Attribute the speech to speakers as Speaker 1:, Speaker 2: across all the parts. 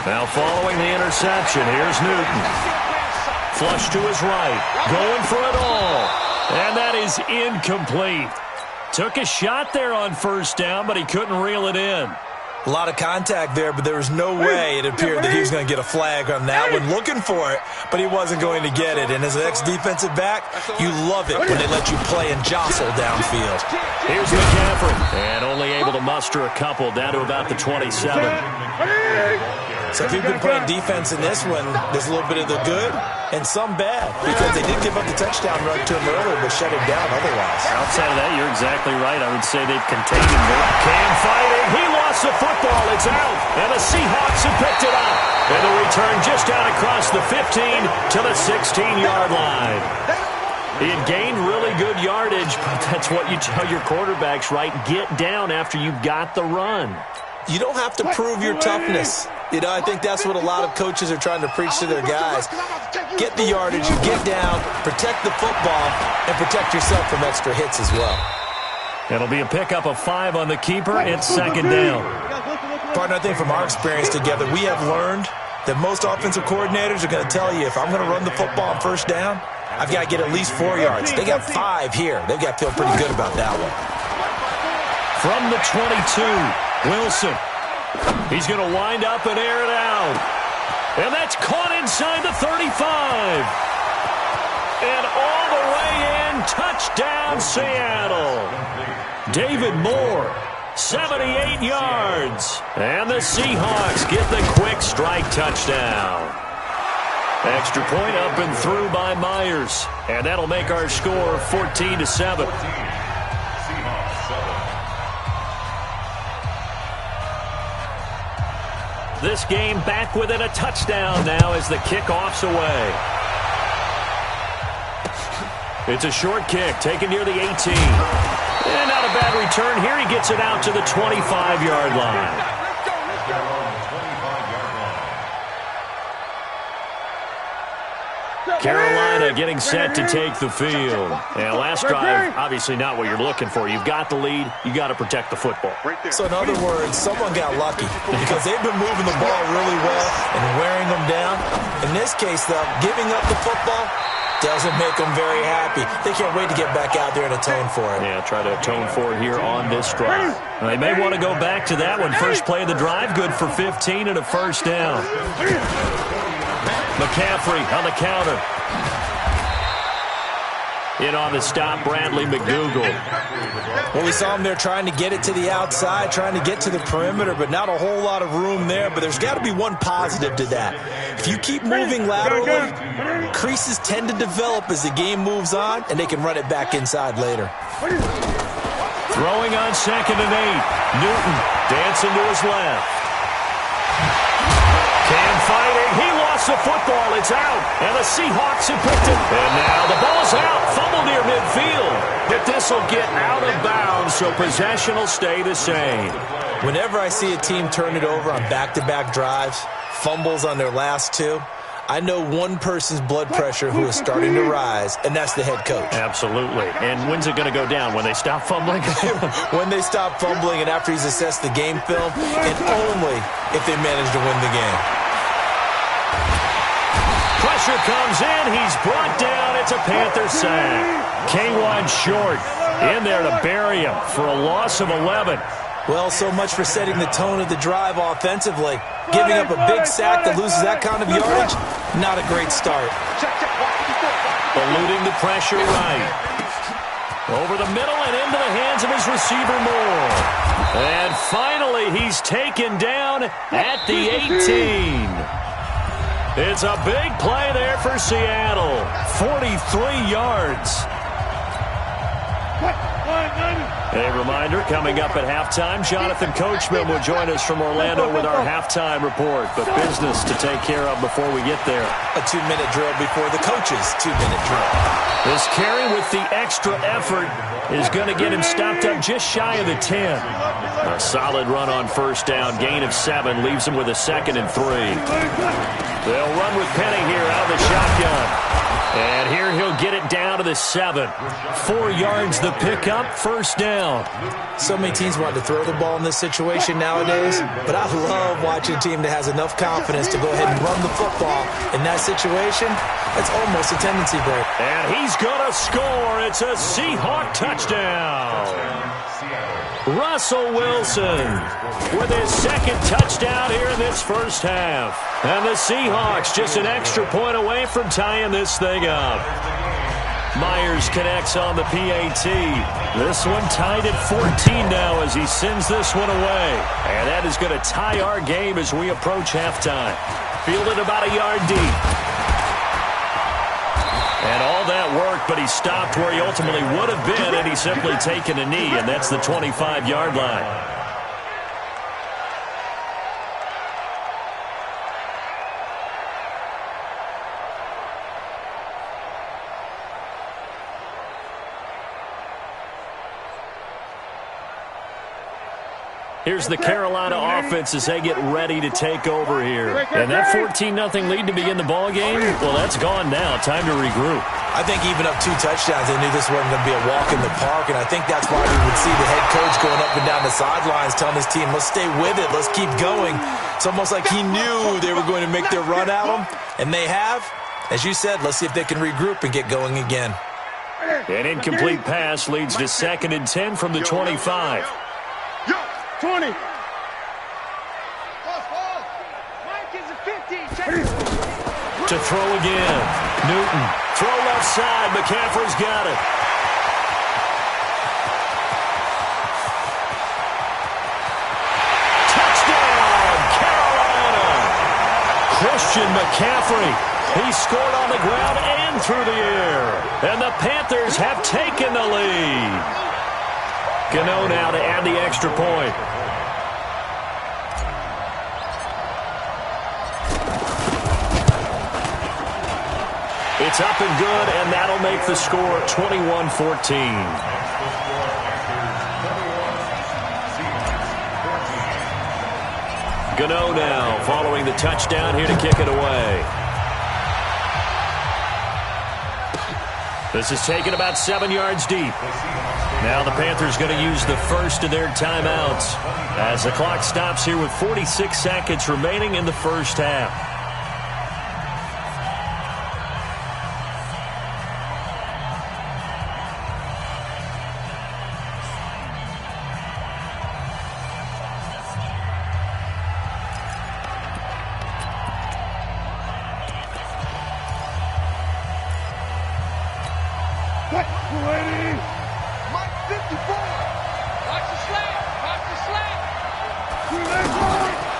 Speaker 1: Now following the interception, here's Newton. Flush to his right, going for it all. And that is incomplete. Took a shot there on first down, but he couldn't reel it in.
Speaker 2: A lot of contact there, but there was no way it appeared that he was going to get a flag on that one. Looking for it, but he wasn't going to get it. And as an ex-defensive back, you love it when they let you play and jostle downfield.
Speaker 1: Here's McCaffrey, and only able to muster a couple down to about the 27.
Speaker 2: So if you've been playing defense in this one, there's a little bit of the good and some bad, because they did give up the touchdown run to him earlier, but shut him down otherwise.
Speaker 1: Outside of that, you're exactly right. I would say they've contained him there. Cam fighting. He lost the football. It's out. And the Seahawks have picked it up. And the return just out across the 15 to the 16-yard line. He had gained really good yardage, but that's what you tell your quarterbacks, right? Get down after you've got the run.
Speaker 2: You don't have to prove your toughness. You know, I think that's what a lot of coaches are trying to preach to their guys. Get the yardage, get down, protect the football, and protect yourself from extra hits as well.
Speaker 1: It'll be a pickup of 5 on the keeper. It's second down.
Speaker 2: Partner, I think from our experience together, we have learned that most offensive coordinators are going to tell you, if I'm going to run the football on first down, I've got to get at least 4 yards. They got 5 here. They've got to feel pretty good about that one.
Speaker 1: From the 22, Wilson. He's going to wind up and air it out. And that's caught inside the 35. And all the way in, touchdown Seattle. David Moore, 78 yards. And the Seahawks get the quick strike touchdown. Extra point up and through by Myers. And that'll make our score 14-7. This game back within a touchdown now as the kickoff's away. It's a short kick taken near the 18. And not a bad return here. He gets it out to the 25-yard line. Carolina getting set to take the field. And last drive, obviously not what you're looking for. You've got the lead. You got to protect the football.
Speaker 2: So in other words, someone got lucky because they've been moving the ball really well and wearing them down. In this case, though, giving up the football doesn't make them very happy. They can't wait to get back out there and atone for it.
Speaker 1: Yeah, try to atone for it here on this drive. They may want to go back to that one. First play of the drive, good for 15 and a first down. McCaffrey on the counter. In on the stop, Bradley McDougal.
Speaker 2: Well, we saw him there trying to get it to the outside, trying to get to the perimeter, but not a whole lot of room there. But there's got to be one positive to that. If you keep moving laterally, creases tend to develop as the game moves on, and they can run it back inside later.
Speaker 1: Throwing on 2nd and 8. Newton dancing to his left. Cam fighting. He lost the football. It's out. And the Seahawks have picked it. And now the ball's out. Fumble near midfield. But this will get out of bounds, so possession will stay the same.
Speaker 2: Whenever I see a team turn it over on back-to-back drives, fumbles on their last 2, I know one person's blood pressure who is starting to rise, and that's the head coach.
Speaker 1: Absolutely. And when's it going to go down? When they stop fumbling?
Speaker 2: When they stop fumbling and after he's assessed the game film, and only if they manage to win the game.
Speaker 1: Pressure comes in. He's brought down. It's a Panther sack. K1 short in there to bury him for a loss of 11.
Speaker 2: Well, so much for setting the tone of the drive offensively. Giving up a big sack that loses that kind of yardage, not a great start.
Speaker 1: Eluding the pressure right. Over the middle and into the hands of his receiver Moore. And finally, he's taken down at the 18. It's a big play there for Seattle. 43 yards. A reminder, coming up at halftime, Jonathan Coachman will join us from Orlando with our halftime report. But business to take care of before we get there.
Speaker 2: A 2-minute drill before the coach's 2-minute drill.
Speaker 1: This carry with the extra effort is going to get him stopped up just shy of the 10. A solid run on first down, gain of 7, leaves him with a 2nd and 3. They'll run with Penny here out of the shotgun. And here he'll get it down to the 7. 4 yards the pickup, first down.
Speaker 2: So many teams want to throw the ball in this situation nowadays, but I love watching a team that has enough confidence to go ahead and run the football. In that situation, that's almost a tendency break.
Speaker 1: And he's going to score. It's a Seahawk touchdown. Russell Wilson with his second touchdown here in this first half. And the Seahawks just an extra point away from tying this thing up. Myers connects on the PAT. This one tied at 14 now as he sends this one away. And that is going to tie our game as we approach halftime. Fielded about a yard deep. And all that worked, but he stopped where he ultimately would have been, and he's simply taken a knee, and that's the 25-yard line. Here's the Carolina offense as they get ready to take over here. And that 14-0 lead to begin the ball game, well, that's gone now. Time to regroup.
Speaker 2: I think even up 2 touchdowns, they knew this wasn't going to be a walk in the park, and I think that's why we would see the head coach going up and down the sidelines telling his team, let's stay with it, let's keep going. It's almost like he knew they were going to make their run at him, and they have. As you said, let's see if they can regroup and get going again.
Speaker 1: An incomplete pass leads to 2nd and 10 from the 25.
Speaker 3: 20.
Speaker 1: To throw again. Newton. Throw left side. McCaffrey's got it. Touchdown, Carolina. Christian McCaffrey. He scored on the ground and through the air. And the Panthers have taken the lead. Gano now to add the extra point. It's up and good, and that'll make the score 21-14. Gano now following the touchdown here to kick it away. This is taken about 7 yards deep. Now the Panthers going to use the first of their timeouts as the clock stops here with 46 seconds remaining in the first half.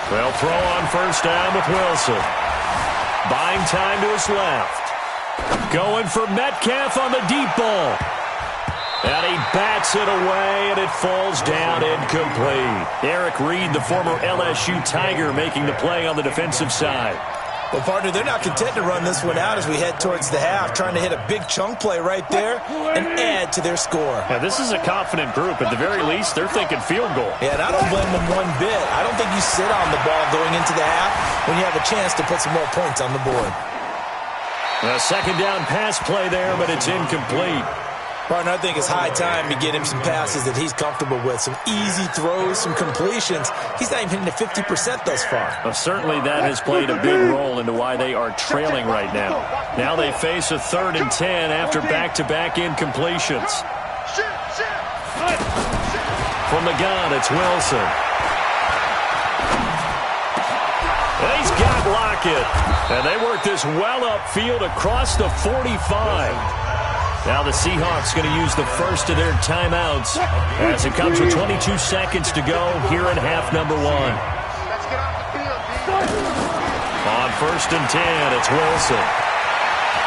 Speaker 1: They'll throw on first down with Wilson. Buying time to his left. Going for Metcalf on the deep ball. And he bats it away, and it falls down incomplete. Eric Reed, the former LSU Tiger, making the play on the defensive side.
Speaker 2: Well, partner, they're not content to run this one out as we head towards the half, trying to hit a big chunk play right there and add to their score.
Speaker 1: Yeah, this is a confident group. At the very least, they're thinking field goal.
Speaker 2: Yeah, and I don't blame them one bit. I don't think you sit on the ball going into the half when you have a chance to put some more points on the board.
Speaker 1: A second down pass play there, but it's incomplete.
Speaker 2: Partner, I think it's high time to get him some passes that he's comfortable with. Some easy throws, some completions. He's not even hitting to 50% thus far.
Speaker 1: Well, certainly that has played a big role into why they are trailing right now. Now they face a 3rd and 10 after back-to-back incompletions. From the gun, it's Wilson. And he's got Lockett. And they work this well upfield across the 45. Now the Seahawks going to use the first of their timeouts as it comes with 22 seconds to go here in half number 1.
Speaker 3: Let's get off the field,
Speaker 1: On 1st and 10, it's Wilson.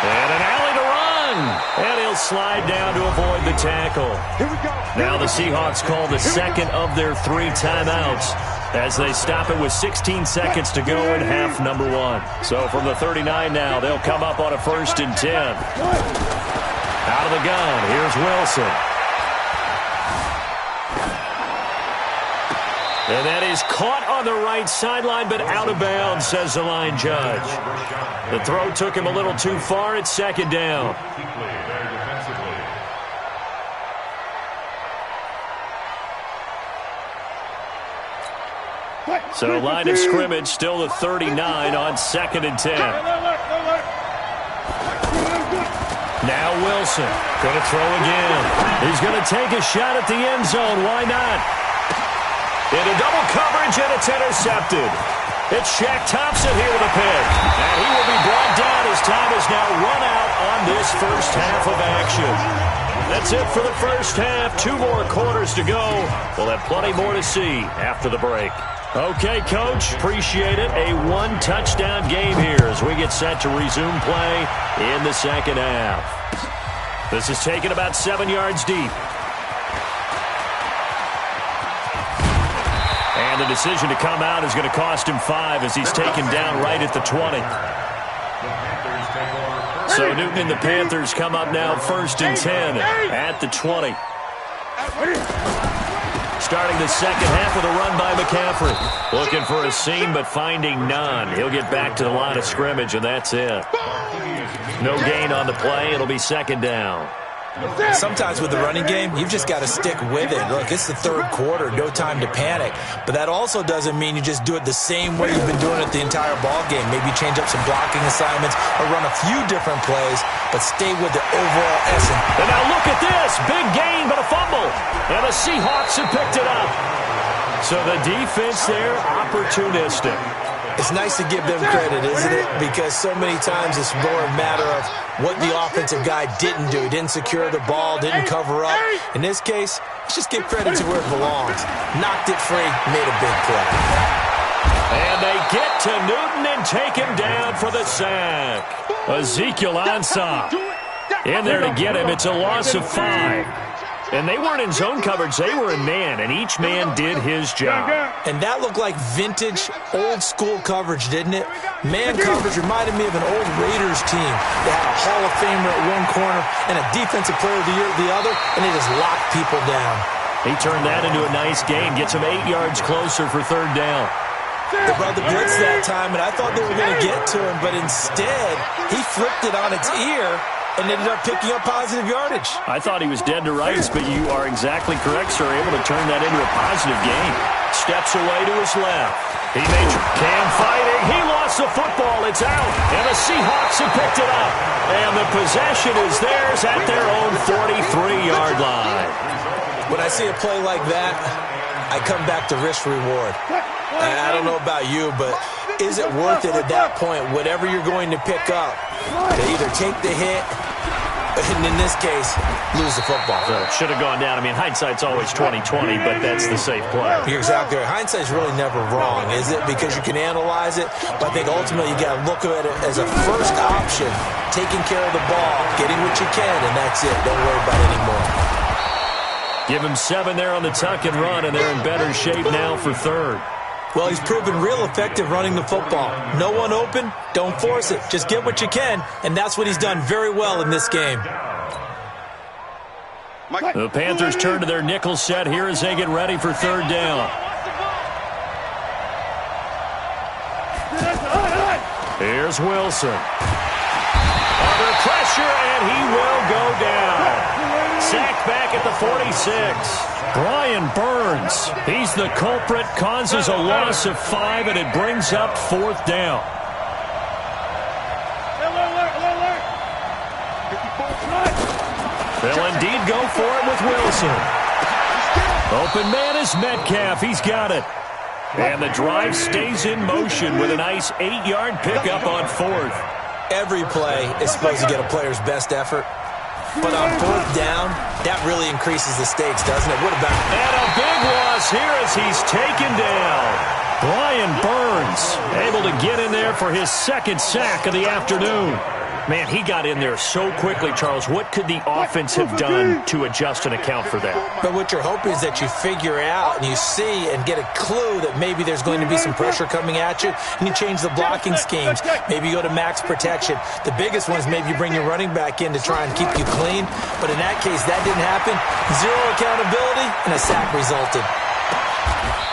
Speaker 1: And an alley to run. And he'll slide down to avoid the tackle.
Speaker 3: Here we go.
Speaker 1: Now the Seahawks call the second of their 3 timeouts as they stop it with 16 seconds to go in half number 1. So from the 39 now, they'll come up on a 1st and 10. Out of the gun, here's Wilson. And that is caught on the right sideline, but out of bounds, says the line judge. The throw took him a little too far. It's second down. So line of scrimmage still the 39 on 2nd and 10. Now Wilson going to throw again. He's going to take a shot at the end zone. Why not? Into double coverage, and it's intercepted. It's Shaq Thompson here with a pick. And he will be brought down as time is now run out on this first half of action. That's it for the first half. 2 more quarters to go. We'll have plenty more to see after the break. Okay, Coach, appreciate it. A 1-touchdown game here as we get set to resume play in the second half. This is taken about 7 yards deep. And the decision to come out is going to cost him 5 as he's taken down right at the 20. So Newton and the Panthers come up now 1st and 10 at the 20. Starting the second half with a run by McCaffrey. Looking for a seam, but finding none. He'll get back to the line of scrimmage, and that's it. No gain on the play. It'll be second down.
Speaker 2: Sometimes with the running game, you've just got to stick with it. Look, it's the 3rd quarter, no time to panic. But that also doesn't mean you just do it the same way you've been doing it the entire ball game. Maybe change up some blocking assignments or run a few different plays, but stay with the overall essence.
Speaker 1: And now look at this. Big gain, but a fumble. And the Seahawks have picked it up. So the defense there, opportunistic.
Speaker 2: It's nice to give them credit, isn't it? Because so many times it's more a matter of what the offensive guy didn't do. Didn't secure the ball, didn't cover up. In this case, let's just give credit to where it belongs. Knocked it free, made a big play.
Speaker 1: And they get to Newton and take him down for the sack. Ezekiel Ansah in there to get him. It's a loss of 5. And they weren't in zone coverage. They were in man, and each man did his job.
Speaker 2: And that looked like vintage, old-school coverage, didn't it? Man coverage reminded me of an old Raiders team. They had a Hall of Famer at one corner and a Defensive Player of the Year at the other, and they just locked people down.
Speaker 1: He turned that into a nice gain, gets him 8 yards closer for 3rd down.
Speaker 2: They brought the blitz that time, and I thought they were going to get to him, but instead, he flipped it on its ear and ended up picking up positive yardage.
Speaker 1: I thought he was dead to rights, but you are exactly correct, sir. Able to turn that into a positive gain. Steps away to his left. He made Cam fighting. He lost the football. It's out. And the Seahawks have picked it up. And the possession is theirs at their own 43-yard line.
Speaker 2: When I see a play like that, I come back to risk-reward. I don't know about you, but is it worth it at that point, whatever you're going to pick up, to either take the hit, and in this case, lose the football?
Speaker 1: So should have gone down. I mean, hindsight's always 20/20, but that's the safe play.
Speaker 2: You're exactly right. Hindsight's really never wrong, is it? Because you can analyze it, but I think ultimately you got to look at it as a first option, taking care of the ball, getting what you can, and that's it. Don't worry about it anymore.
Speaker 1: Give him 7 there on the tuck and run, and they're in better shape now for 3rd.
Speaker 2: Well, he's proven real effective running the football. No one open, don't force it. Just get what you can, and that's what he's done very well in this game.
Speaker 1: The Panthers turn to their nickel set here as they get ready for 3rd down. Here's Wilson. Under pressure, and he will go down. Sacked back at the 46. Brian Burns, he's the culprit, causes a loss of 5, and it brings up 4th down. They'll indeed go for it with Wilson. Open man is Metcalf. He's got it. And the drive stays in motion with a nice 8-yard pickup on 4th.
Speaker 2: Every play is supposed to get a player's best effort. But on 4th down, that really increases the stakes, doesn't it? What about...
Speaker 1: And a big loss here as he's taken down. Brian Burns able to get in there for his 2nd sack of the afternoon. Man, he got in there so quickly, Charles. What could the offense have done to adjust and account for that?
Speaker 2: But what you're hoping is that you figure out and you see and get a clue that maybe there's going to be some pressure coming at you, and you change the blocking schemes. Maybe you go to max protection. The biggest one is maybe you bring your running back in to try and keep you clean. But in that case, that didn't happen. 0 accountability, and a sack resulted.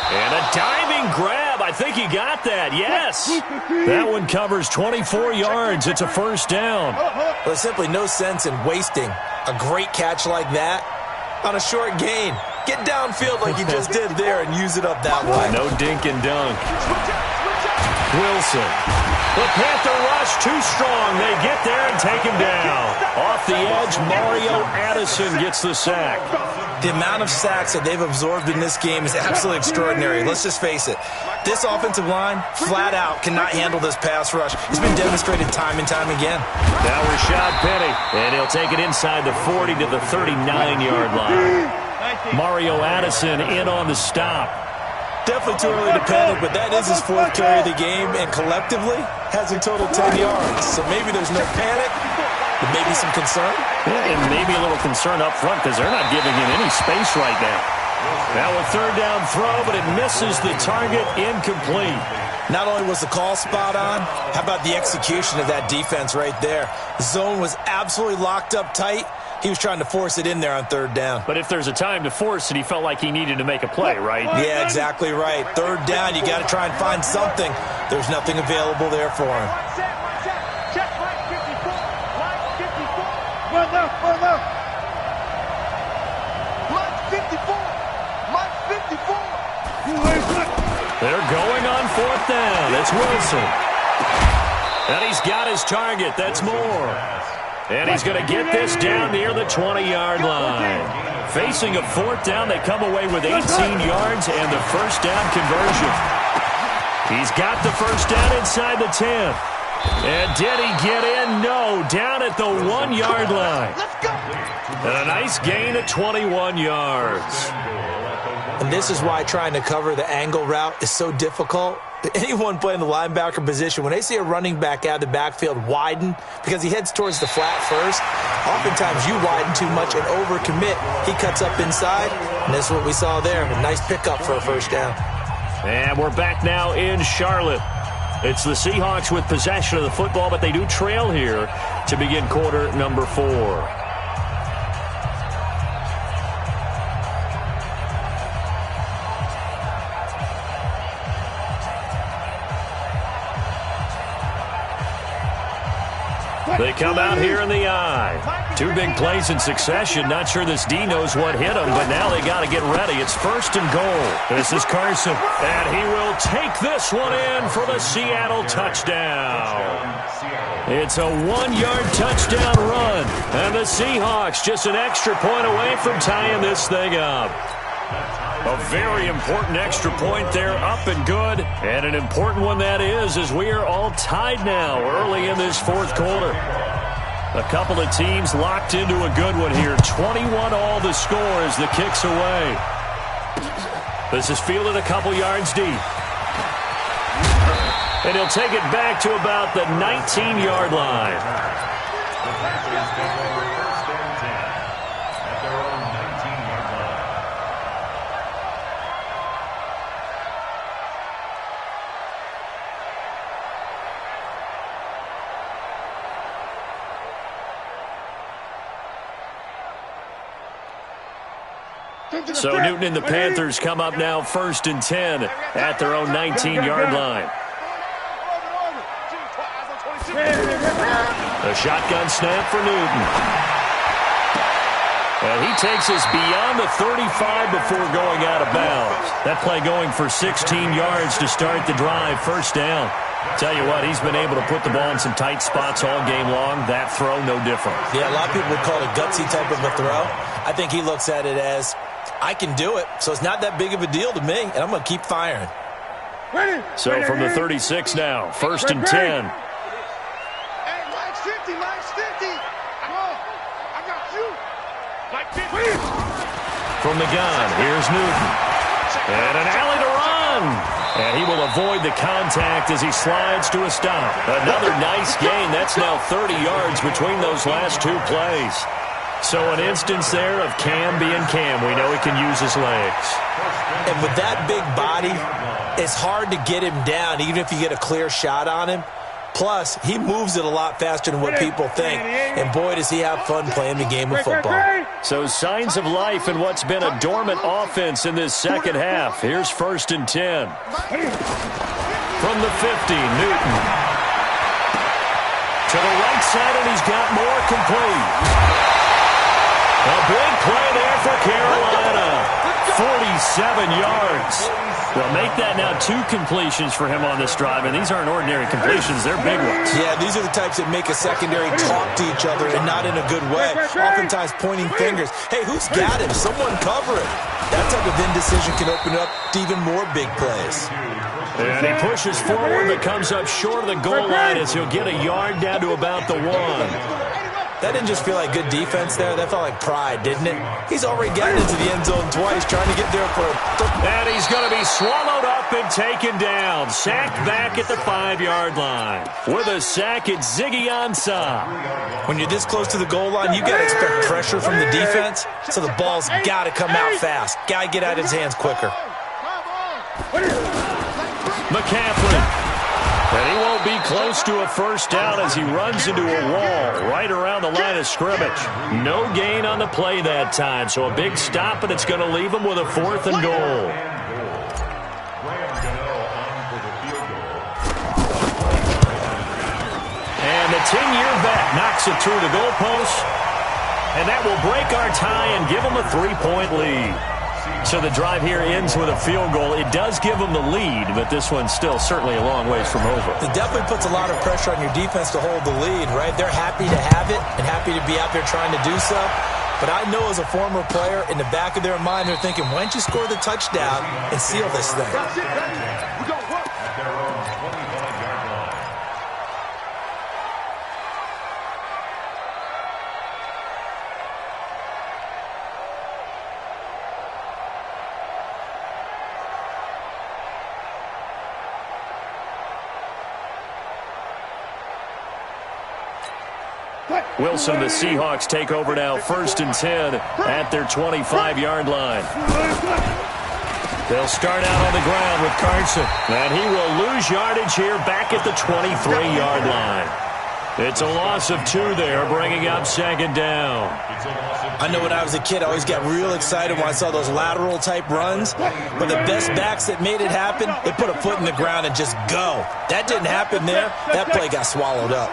Speaker 1: And a diving grab. I think he got that. Yes. That one covers 24 yards. It's a first down.
Speaker 2: Well, there's simply no sense in wasting a great catch like that on a short gain. Get downfield like you just did there and use it up that way.
Speaker 1: No dink and dunk. Wilson. The Panther rush too strong. They get there and take him down. Off the edge, Mario Addison gets the sack.
Speaker 2: The amount of sacks that they've absorbed in this game is absolutely extraordinary. Let's just face it. This offensive line, flat out, cannot handle this pass rush. It's been demonstrated time and time again.
Speaker 1: Now Rashad Penny, and he'll take it inside the 40 to the 39-yard line. Mario Addison in on the stop.
Speaker 2: Definitely too early to panic, but that is his fourth carry of the game, and collectively has a total 10 yards. So maybe there's no panic, but maybe some concern.
Speaker 1: Yeah, and maybe a little concern up front because they're not giving him any space right now. Now a third down throw, but it misses the target, incomplete.
Speaker 2: Not only was the call spot on, how about the execution of that defense right there? The zone was absolutely locked up tight. He was trying to force it in there on third down.
Speaker 1: But if there's a time to force it, he felt like he needed to make a play, right?
Speaker 2: Yeah, exactly right. Third down, you got to try and find something. There's nothing available there for him.
Speaker 3: Check line 54. Line 54. Run left, run left. Line 54. Line 54.
Speaker 1: They're going on fourth down. It's Wilson. And he's got his target. That's Moore. And he's going to get this down near the 20-yard line. Facing a fourth down, they come away with 18 yards and the first down conversion. He's got the first down inside the 10. And did he get in? No, down at the 1-yard line. And a nice gain of 21 yards.
Speaker 2: And this is why trying to cover the angle route is so difficult. Anyone playing the linebacker position, when they see a running back out of the backfield widen because he heads towards the flat first, oftentimes you widen too much and overcommit. He cuts up inside, and this is what we saw there. A nice pickup for a first down.
Speaker 1: And we're back now in Charlotte. It's the Seahawks with possession of the football, but they do trail here to begin quarter number 4. They come out here in the I. 2 big plays in succession. Not sure this D knows what hit him, but now they got to get ready. It's first and goal. This is Carson, and he will take this one in for the Seattle touchdown. It's a 1-yard touchdown run, and the Seahawks just an extra point away from tying this thing up. A very important extra point there, up and good. And an important one that is, as we are all tied now early in this fourth quarter. A couple of teams locked into a good one here. 21 all the score as the kick's away. This is fielded a couple yards deep. And he'll take it back to about the 19-yard line. So Newton and the Panthers come up now first and 10 at their own 19-yard line. A shotgun snap for Newton. And he takes us beyond the 35 before going out of bounds. That play going for 16 yards to start the drive, first down. Tell you what, he's been able to put the ball in some tight spots all game long. That throw, no different.
Speaker 2: Yeah, a lot of people would call it a gutsy type of a throw. I think he looks at it as, I can do it, so it's not that big of a deal to me, and I'm going to keep firing.
Speaker 1: So from the 36 now, first and 10.
Speaker 3: Hey, Mike's 50, Mike's 50. I got you. Like 50.
Speaker 1: From the gun, here's Newton. And an alley to run. And he will avoid the contact as he slides to a stop. Another nice gain. That's now 30 yards between those last 2 plays. So an instance there of Cam being Cam. We know he can use his legs.
Speaker 2: And with that big body, it's hard to get him down, even if you get a clear shot on him. Plus, he moves it a lot faster than what people think. And boy, does he have fun playing the game of football.
Speaker 1: So signs of life in what's been a dormant offense in this second half. Here's 1st and 10. From the 50, Newton. To the right side, and he's got more complete. A big play there for Carolina. 47 yards. Well, make that now 2 completions for him on this drive, and these aren't ordinary completions. They're big ones.
Speaker 2: Yeah, these are the types that make a secondary talk to each other and not in a good way. Oftentimes pointing fingers. Hey, who's got him? Someone cover it. That type of indecision can open up to even more big plays.
Speaker 1: And he pushes forward but comes up short of the goal line as he'll get a yard down to about the 1.
Speaker 2: That didn't just feel like good defense there. That felt like pride, didn't it? He's already gotten into the end zone twice, trying to get there for
Speaker 1: And he's going to be swallowed up and taken down. Sacked back at the 5-yard line. With a sack, it's Ziggy Ansah.
Speaker 2: When you're this close to the goal line, you got to expect pressure from the defense, so the ball's got to come out fast. Got to get out of his hands quicker.
Speaker 1: McCaffrey. And he won't be close to a first down as he runs into a wall right around the line of scrimmage. No gain on the play that time, so a big stop, and it's going to leave him with a 4th and goal. And the 10-year vet knocks it through the goalpost, and that will break our tie and give him a 3-point lead. So the drive here ends with a field goal. It does give them the lead, but this one's still certainly a long ways from over.
Speaker 2: It definitely puts a lot of pressure on your defense to hold the lead, right? They're happy to have it and happy to be out there trying to do so. But I know as a former player, in the back of their mind, they're thinking, why don't you score the touchdown and seal this thing?
Speaker 1: Wilson, the Seahawks take over now 1st and 10 at their 25-yard line. They'll start out on the ground with Carson, and he will lose yardage here back at the 23-yard line. It's a loss of 2 there, bringing up 2nd down.
Speaker 2: I know when I was a kid, I always got real excited when I saw those lateral-type runs. But the best backs that made it happen, they put a foot in the ground and just go. That didn't happen there. That play got swallowed up.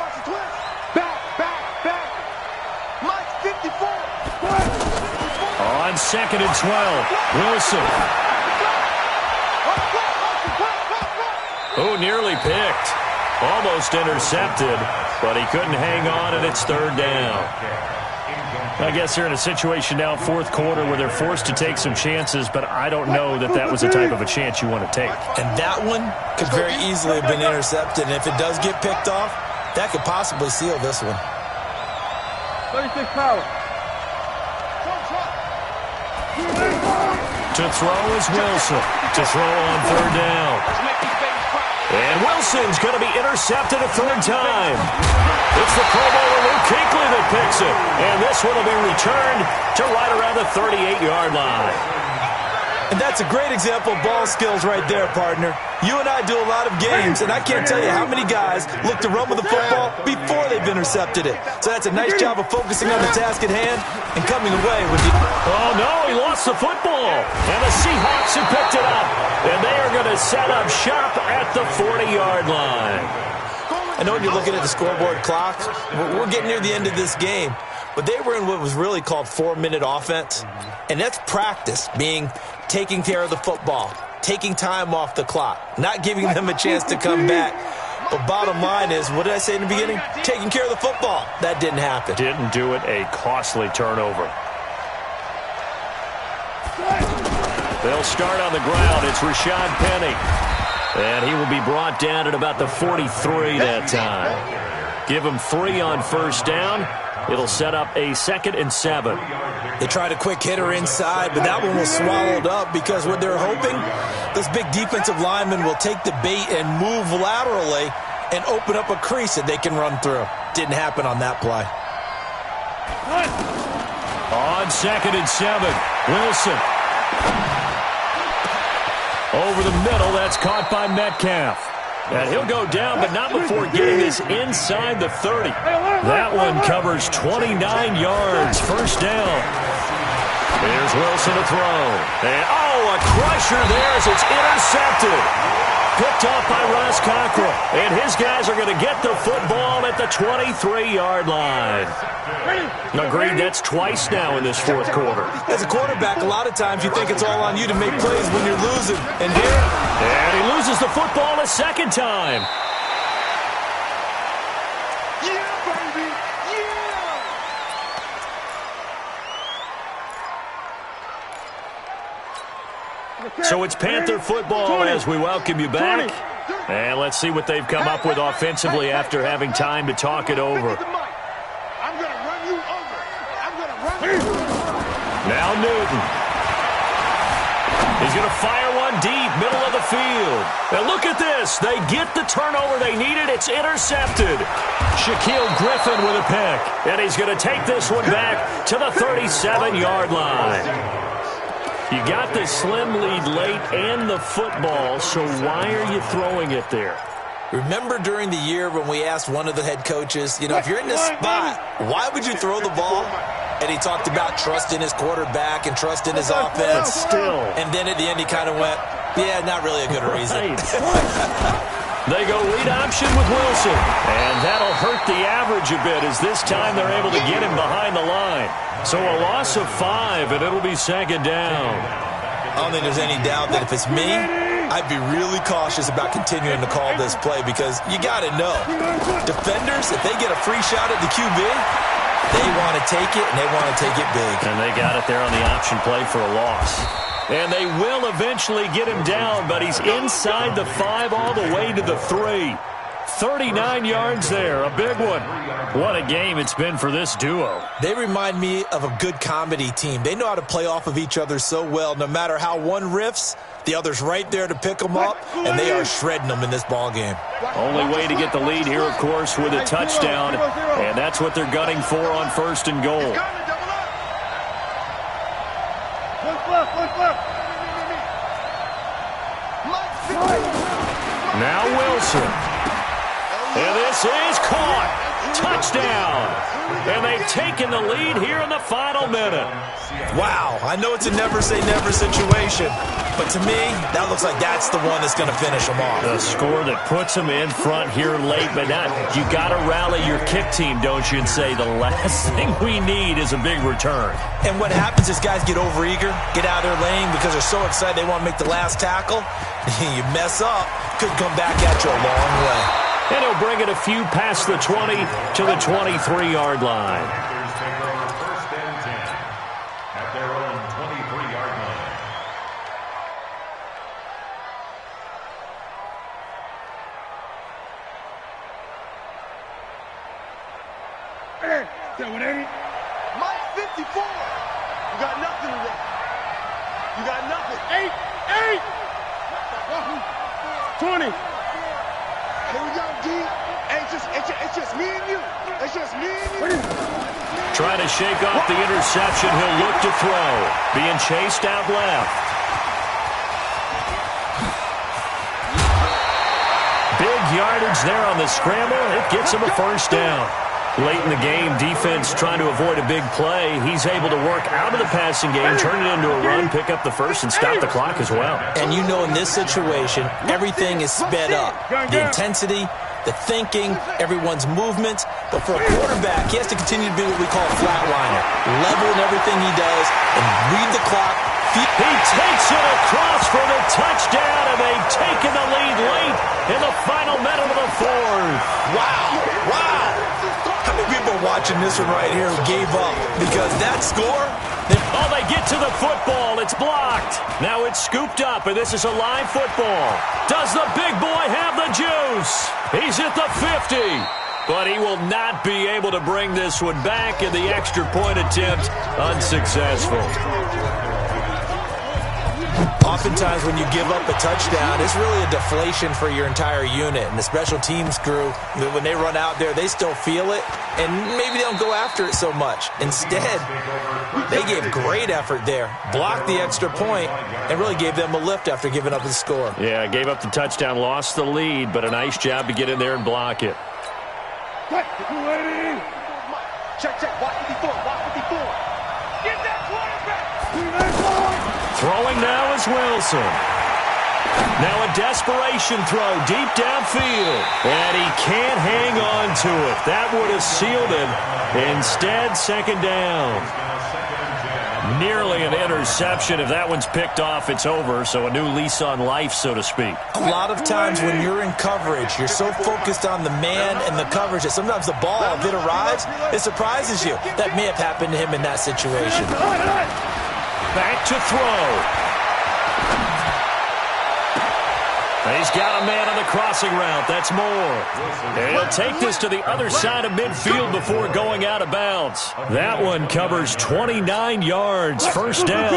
Speaker 1: On 2nd and 12, Wilson. Oh, nearly picked. Almost intercepted, but he couldn't hang on, and it's 3rd down. I guess they're in a situation now, 4th quarter, where they're forced to take some chances, but I don't know that that was the type of a chance you want to take.
Speaker 2: And that one could very easily have been intercepted, and if it does get picked off, that could possibly seal this one.
Speaker 3: 36 power.
Speaker 1: To throw is Wilson. To throw on 3rd down. And Wilson's going to be intercepted a 3rd time. It's the Pro Bowler Luke Kuechly that picks it. And this one will be returned to right around the 38-yard line.
Speaker 2: And that's a great example of ball skills right there, partner. You and I do a lot of games, and I can't tell you how many guys look to run with the football before they've intercepted it. So that's a nice job of focusing on the task at hand and coming away with the...
Speaker 1: Oh, no, he lost the football. And the Seahawks have picked it up. And they are going to set up shop at the 40-yard line.
Speaker 2: I know when you're looking at the scoreboard clock, we're getting near the end of this game. But they were in what was really called 4-minute offense. And that's practice, being taking care of the football, taking time off the clock, not giving them a chance to come back. But bottom line is, what did I say in the beginning? Taking care of the football. That didn't happen.
Speaker 1: Didn't do it, a costly turnover. They'll start on the ground. It's Rashad Penny. And he will be brought down at about the 43 that time. Give him 3 on 1st down. It'll set up a 2nd and 7.
Speaker 2: They tried a quick hitter inside, but that one was swallowed up because what they're hoping, those big defensive linemen will take the bait and move laterally and open up a crease that they can run through. Didn't happen on that play.
Speaker 1: On 2nd and 7, Wilson. Over the middle, that's caught by Metcalf. And he'll go down, but not before getting this inside the 30. That one covers 29 yards. First down. Here's Wilson to throw. And, a crusher there as it's intercepted. Picked up by Ross Cockrell. And his guys are going to get the football at the 23-yard line. Agreed, that's twice now in this fourth quarter.
Speaker 2: As a quarterback, a lot of times you think it's all on you to make plays when you're losing. And here...
Speaker 1: And he loses the football a second time.
Speaker 3: Yeah, baby! Yeah!
Speaker 1: So it's Panther football as we welcome you back. And let's see what they've come up with offensively after having time to talk it over.
Speaker 3: I'm going to run you over. I'm going to run you over.
Speaker 1: Now Newton. He's going to fire one deep, middle of the field. And look at this. They get the turnover they needed. It's intercepted. Shaquille Griffin with a pick. And he's going to take this one back to the 37-yard line. You got the slim lead late and the football, so why are you throwing it there?
Speaker 2: Remember during the year when we asked one of the head coaches, if you're in this spot, why would you throw the ball? And he talked about trust in his quarterback and trust in his offense.
Speaker 1: Still.
Speaker 2: And then at the end he kind of went, yeah, not really a good reason.
Speaker 1: They go lead option with Wilson. And that'll hurt the average a bit as this time they're able to get him behind the line. So a loss of 5, and it'll be second down.
Speaker 2: I don't think there's any doubt that if it's me, I'd be really cautious about continuing to call this play because you got to know, defenders, if they get a free shot at the QB, they want to take it, and they want to take it big.
Speaker 1: And they got it there on the option play for a loss. And they will eventually get him down, but he's inside the 5 all the way to the 3. 39 yards there, a big one. What a game it's been for this duo.
Speaker 2: They remind me of a good comedy team. They know how to play off of each other so well. No matter how one riffs, the other's right there to pick them up, and they are shredding them in this ball game.
Speaker 1: Only way to get the lead here, of course, with a touchdown, and that's what they're gunning for on first and goal. Now Wilson. And this is caught. Touchdown. And they've taken the lead here in the final minute.
Speaker 2: Wow, I know it's a never-say-never situation, but to me, that looks like that's the one that's going to finish them off.
Speaker 1: The score that puts them in front here late, but not. You got to rally your kick team, don't you, and say the last thing we need is a big return.
Speaker 2: And what happens is guys get overeager, get out of their lane because they're so excited they want to make the last tackle. You mess up, could come back at you a long way.
Speaker 1: And he'll bring it a few past the 20 to the 23-yard line.
Speaker 4: First and 10 at their own 23-yard line.
Speaker 3: Mike 54. You got nothing today. You got nothing. 8. 20. Here we go, D. Hey, it's just me and you. It's just me and you.
Speaker 1: Trying to shake off the interception. He'll look to throw. Being chased out left. Big yardage there on the scramble. It gets him a first down. Late in the game, defense trying to avoid a big play. He's able to work out of the passing game, turn it into a run, pick up the first, and stop the clock as well.
Speaker 2: And you know in this situation, everything is sped up. The intensity, the thinking, everyone's movement. But for a quarterback, he has to continue to be what we call a flatliner. Level in everything he does and read the clock.
Speaker 1: He takes it across for the touchdown, and they've taken the lead late in the final minute of the fourth.
Speaker 2: Wow. How many people are watching this one right here who gave up? Because that score...
Speaker 1: They get to the football. It's blocked. Now it's scooped up, and this is a live football. Does the big boy have the juice? He's at the 50. But he will not be able to bring this one back, and the extra point attempt unsuccessful.
Speaker 2: oftentimes when you give up a touchdown, it's really a deflation for your entire unit. And the special teams crew, when they run out there, they still feel it, and maybe they don't go after it so much. Instead, they gave great effort there, blocked the extra point, and really gave them a lift after giving up the score.
Speaker 1: Yeah, gave up the touchdown, lost the lead, but a nice job to get in there and block it.
Speaker 3: Check, watch 54, watch 54. Get that quarterback.
Speaker 1: Throwing now is Wilson. Now a desperation throw deep downfield. And he can't hang on to it. That would have sealed him. Instead, second down. Nearly an interception. If that one's picked off, it's over. So a new lease on life, so to speak.
Speaker 2: A lot of times when you're in coverage, you're so focused on the man and the coverage that sometimes the ball, if it arrives, it surprises you. That may have happened to him in that situation.
Speaker 1: Back to throw. He's got a man on the crossing route. That's Moore. And he'll take this to the other side of midfield before going out of bounds. That one covers 29 yards. First down.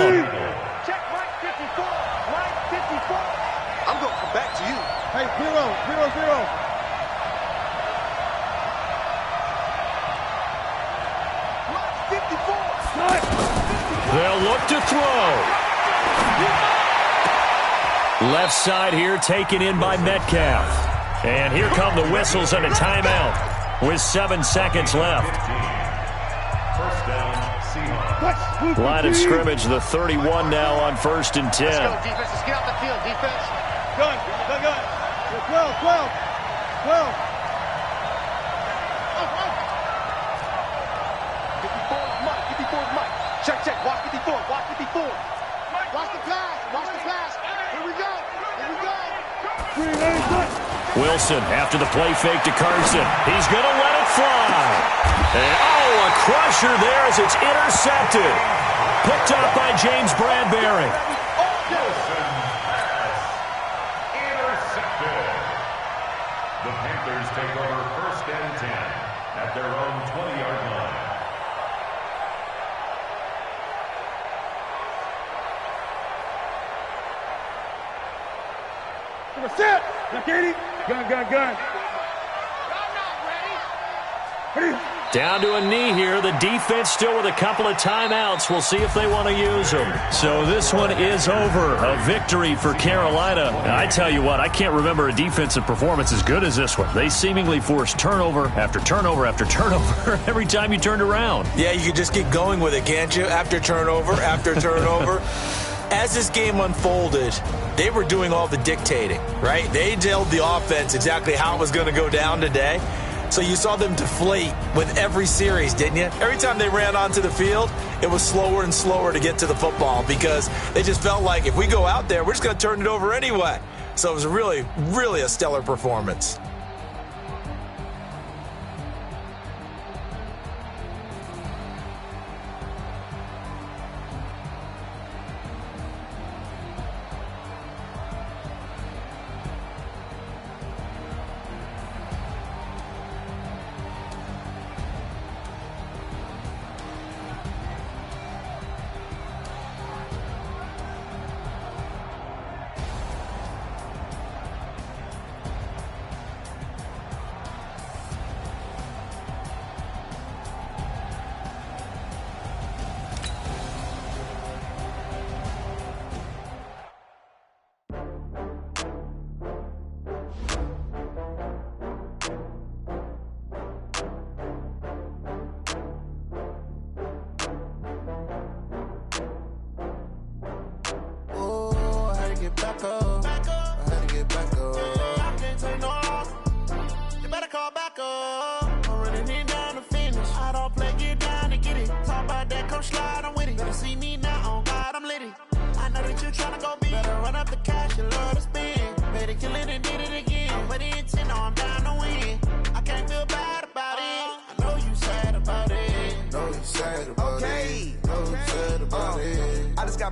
Speaker 3: Check right 54, right 54. I'm going to come back to you. Hey, 0.
Speaker 1: They'll look to throw. Left side here taken in by Metcalf. And here come the whistles and a timeout with 7 seconds left.
Speaker 4: First down, Seahawks.
Speaker 1: Line of scrimmage, the 31 now on 1st and 10.
Speaker 3: Let's go, defense. Let's get off the field, defense. Gun. 12. 54 is Mike. Check. Watch 54. Watch the pass. Here we go.
Speaker 1: Wilson after the play fake to Carson. He's going to let it fly. And, a crusher there as it's intercepted. Picked up by James Bradbury.
Speaker 4: Wilson pass intercepted. The Panthers take over 1st and 10 at their own 20-yard line.
Speaker 3: Set. Now, Katie. Gun. Ready?
Speaker 1: Down to a knee here. The defense still with a couple of timeouts. We'll see if they want to use them. So this one is over. A victory for Carolina. And I tell you what, I can't remember a defensive performance as good as this one. They seemingly forced turnover after turnover after turnover every time you turned around.
Speaker 2: Yeah, you could just keep going with it, can't you? After turnover. As this game unfolded, they were doing all the dictating, right? They told the offense exactly how it was going to go down today. So you saw them deflate with every series, didn't you? Every time they ran onto the field, it was slower and slower to get to the football because they just felt like if we go out there, we're just going to turn it over anyway. So it was really, really a stellar performance.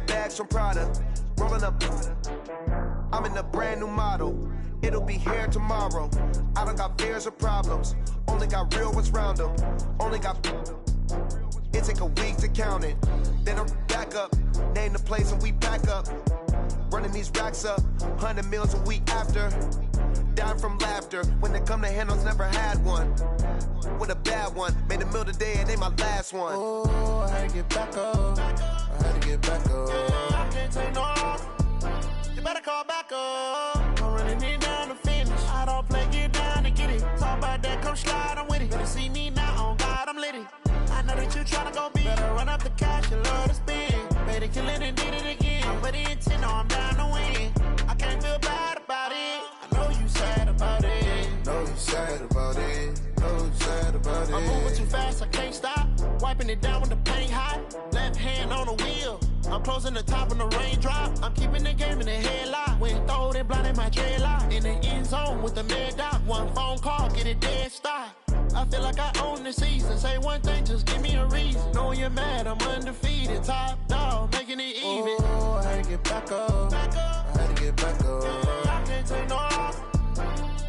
Speaker 5: Bags from Prada, rolling up. I'm in a brand new model. It'll be here tomorrow. I don't got fears or problems. Only got real ones round them. Only got. It take a week to count it. Then I'm back up. Name the place and we pack up. Running these racks up, 100 meals a week after. Dying from laughter. When they come to handles, never had one. With a bad one. Made a meal today and ain't my last one.
Speaker 6: Oh, I had to get back up. I had to get back up. I can't take no off. You better call back up. I'm running it down to finish. I don't play, get down and get it. Talk about that, come slide, I'm with it. Better see me now, on God, I'm litty. I know that you tryna go big. Better run up the cash, you love to spend. Better kill it and did it again. I'm with the intent, no, I'm down to win. I can't feel bad about it. I know you sad about it.
Speaker 5: Know you sad about it. Know you sad about it.
Speaker 6: I'm moving too fast, I can't stop. Wiping it down when the paint hot. Left hand on the wheel. I'm closing the top when the raindrop. I'm keeping the game in the headlock. When throwed and blinded my dreadlock. In the end zone with the mad dot. One phone call, get it dead stop. I feel like I own the season. Say one thing, just give me a reason. Knowing you're mad, I'm undefeated. Top dog, making it even.
Speaker 5: Oh, I had to get back up. I had to get back up.
Speaker 6: I can't take no off.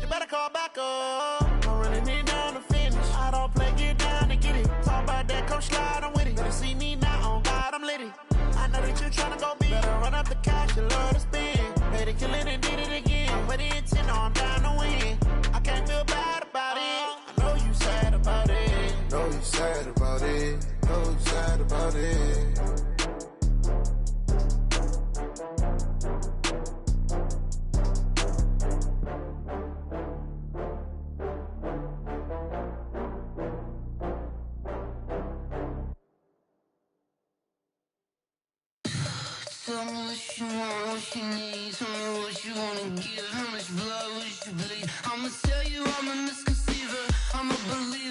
Speaker 6: You better call back up. I'm running it down to finish. I don't play, get down and get it. Talk about that, come slide, I'm with it. Better see me now, on God, I'm litty. I know that you tryna go big. Better run up the cash, you love to spend. Better kill it and did it again. With the intent, no, I'm down to win. I can't feel bad about it. I know you sad about it.
Speaker 5: Know you sad about it. Know you sad about it.
Speaker 7: Tell me what you want, what you need. Tell me what you wanna give. How much blood would you bleed? I'ma tell you I'm a misconceiver. I'm a believer.